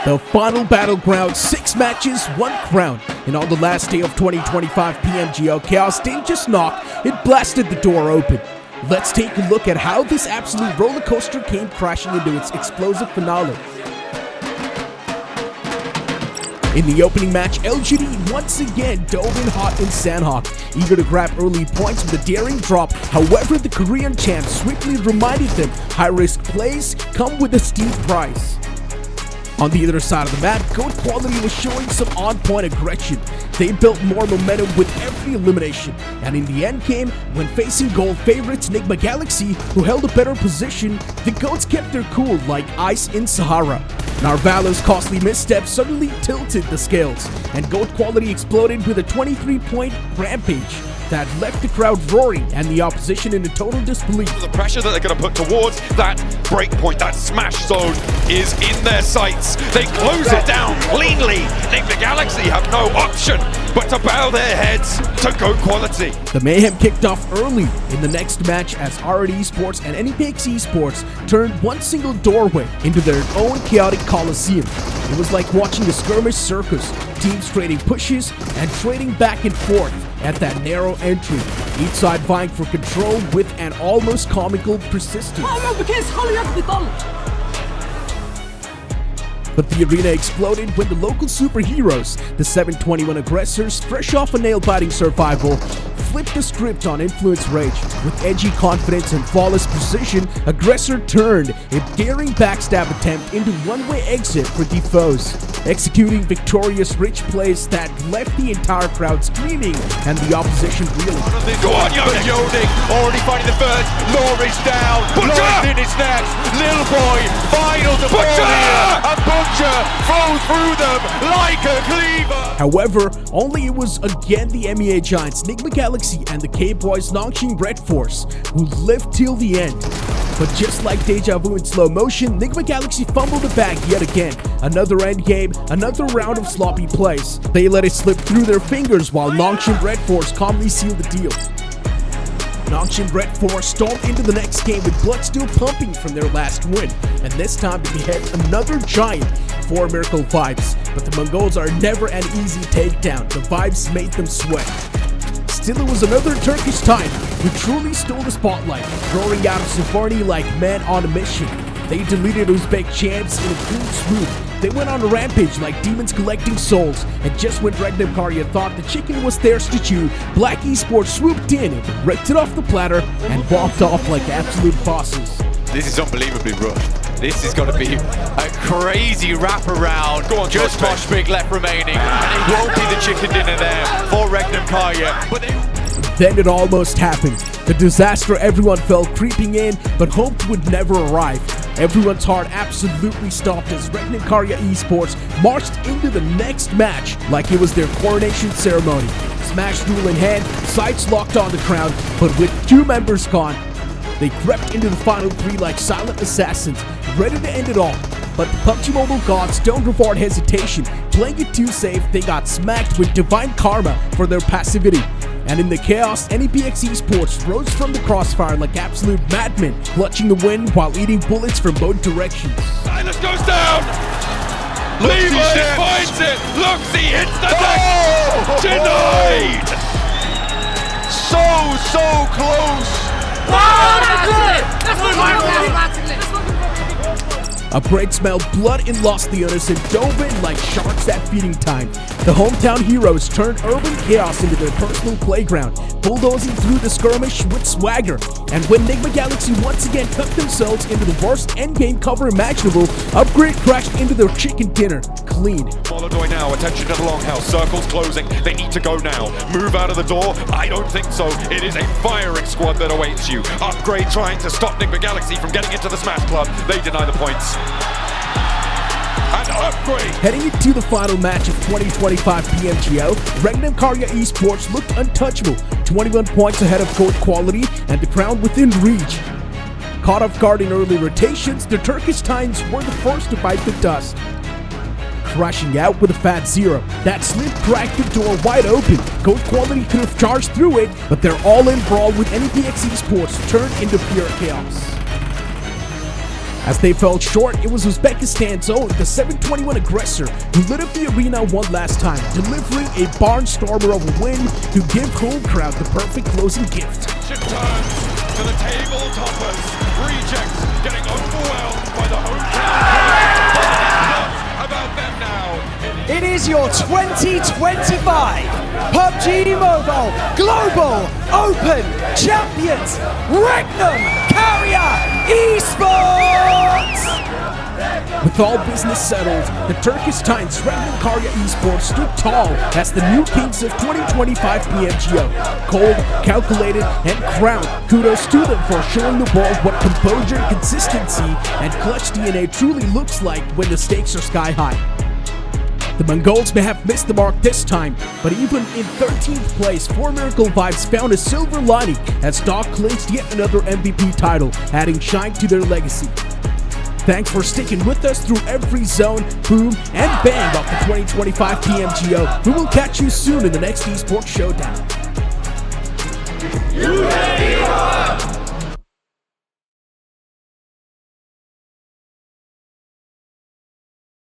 The final battleground, 6 matches, 1 crown. And on the last day of 2025 PMGO Chaos didn't just knock, it blasted the door open. Let's take a look at how this absolute roller coaster came crashing into its explosive finale. In the opening match, LGD once again dove in hot in Sandhawk, eager to grab early points with a daring drop. However, the Korean champ swiftly reminded them high-risk plays come with a steep price. On the other side of the map, GOAT Quality was showing some on-point aggression. They built more momentum with every elimination, and in the end game, when facing gold favorites Nigma Galaxy, who held a better position, the GOATs kept their cool like ice in Sahara. Narvalo's costly misstep suddenly tilted the scales, and GOAT Quality exploded with a 23-point rampage that left the crowd roaring and the opposition in a total disbelief. The pressure that they're going to put towards that breakpoint, that smash zone, is in their sights. They close it down cleanly. Nigma Galaxy have no option but to bow their heads to GOAT Quality. The mayhem kicked off early in the next match as RD Esports and NEPX Esports turned one single doorway into their own chaotic coliseum. It was like watching a skirmish circus, teams trading pushes and trading back and forth at that narrow entry, each side vying for control with an almost comical persistence. But the arena exploded when the local superheroes, the 721 aggressors, fresh off a nail-biting survival, flipped the script on Influence Rage. With edgy confidence and flawless precision, Aggressor turned a daring backstab attempt into one-way exit for the foes, executing victorious rich plays that left the entire crowd screaming and the opposition reeling. Go on, Yoning! Already finding the first. Laurie's down. Laurie's in his next. Little boy, final to here. And Butcher throws through them like a cleaver. However, only it was again the MEA Giants, Nigma Galaxy, and the K-Boys Nongshim Red Force who lived till the end. But just like Deja Vu in slow motion, Nigma Galaxy fumbled the bag yet again. Another endgame, another round of sloppy plays. They let it slip through their fingers while Nongshim Red Force calmly sealed the deal. Nongshim Red Force stormed into the next game with blood still pumping from their last win, and this time they behead another giant for Miracle Vibes. But the Mongols are never an easy takedown. The vibes made them sweat. Still, it was another Turkish time who truly stole the spotlight, roaring out of Symphony like men on a mission. They deleted Uzbek champs in a cool swoop. They went on a rampage like demons collecting souls, and just when Regnum Karya thought the chicken was theirs to chew, Black Esports swooped in, raked it off the platter, and walked off like absolute bosses. This is unbelievably rough. This is going to be a crazy wraparound. Go on, just Mosh Big left remaining, and it won't be the chicken dinner there for Regnum Karya. But then it almost happened. The disaster everyone felt creeping in, but hoped would never arrive. Everyone's heart absolutely stopped as Regnum Karya Esports marched into the next match like it was their coronation ceremony. Smash rule in hand, sights locked on the crowd, but with 2 members gone, they crept into the final 3 like silent assassins, ready to end it all. But the PUBG Mobile gods don't reward hesitation. Playing it too safe, they got smacked with divine karma for their passivity. And in the chaos, NEPX Esports rose from the crossfire like absolute madmen, clutching the win while eating bullets from both directions. Silas goes down! Levi finds it! Luxy hits the deck! Denied! So close! A braid smelled blood and lost the innocent, dove in like sharks at feeding time. The hometown heroes turned urban chaos into their personal playground, bulldozing through the skirmish with swagger. And when Nigma Galaxy once again took themselves into the worst endgame cover imaginable, Upgrade crashed into their chicken dinner, clean. Molodoy now, attention to the longhouse, circle's closing, they need to go now. Move out of the door? I don't think so. It is a firing squad that awaits you. Upgrade trying to stop Nigma Galaxy from getting into the Smash Club. They deny the points. And Upgrade! Heading into the final match of 2025 PMGO, Regnum Karya Esports looked untouchable, 21 points ahead of GOAT Quality and the crown within reach. Caught off guard in early rotations, the Turkish Titans were the first to bite the dust, crashing out with a fat 0. That slip cracked the door wide open. GOAT Quality could have charged through it, but their all-in brawl with NEPX Esports turned into pure chaos. As they fell short, it was Uzbekistan's own, the 721 aggressor, who lit up the arena one last time, delivering a barnstormer of a win to give home crowd the perfect closing gift. Turns to the table toppers. Rejects getting overwhelmed by the home crowd. About them now. It is your 2025 PUBG Mobile Global Open Champions Regnum Carrier Esports! With all business settled, the Turkish Titans Regnum Carrier Esports stood tall as the new kings of 2025 PMGO. Cold, calculated, and crowned. Kudos to them for showing the world what composure, consistency, and clutch DNA truly looks like when the stakes are sky high. The Mongols may have missed the mark this time, but even in 13th place, 4 Miracle Vibes found a silver lining as Dog clinched yet another MVP title, adding shine to their legacy. Thanks for sticking with us through every zone, boom, and bang of the 2025 PMGO. We will catch you soon in the next Esports Showdown.